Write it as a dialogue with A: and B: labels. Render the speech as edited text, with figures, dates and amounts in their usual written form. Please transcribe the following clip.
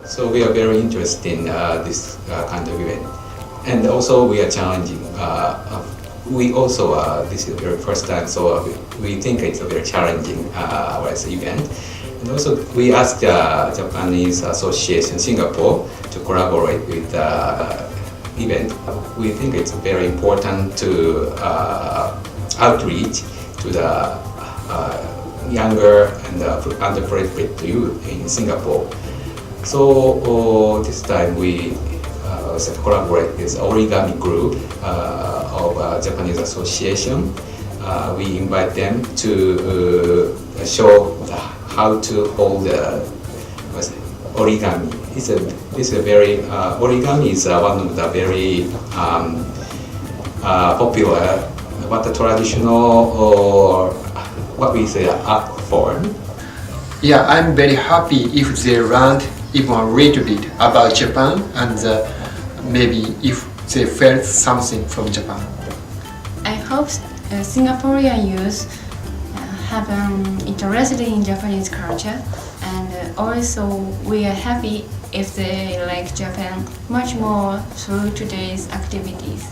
A: So we are very interested in this kind of event, and also we are challenging. We also this is the very first time, so we think it's a very challenging event. And also we asked the Japanese Association Singapore to collaborate with the event. We think it's very important to outreach to the younger and underprivileged youth in Singapore. So this time we collaborate with Origami Group of Japanese Association. We invite them to show how to hold origami. It's a very origami is one of the very popular, what the traditional or what we say art form.
B: Yeah, I'm very happy if they learned even a little bit about Japan and maybe if they felt something from Japan.
C: I hope Singaporean youth have interested in Japanese culture, and also we are happy if they like Japan much more through today's activities.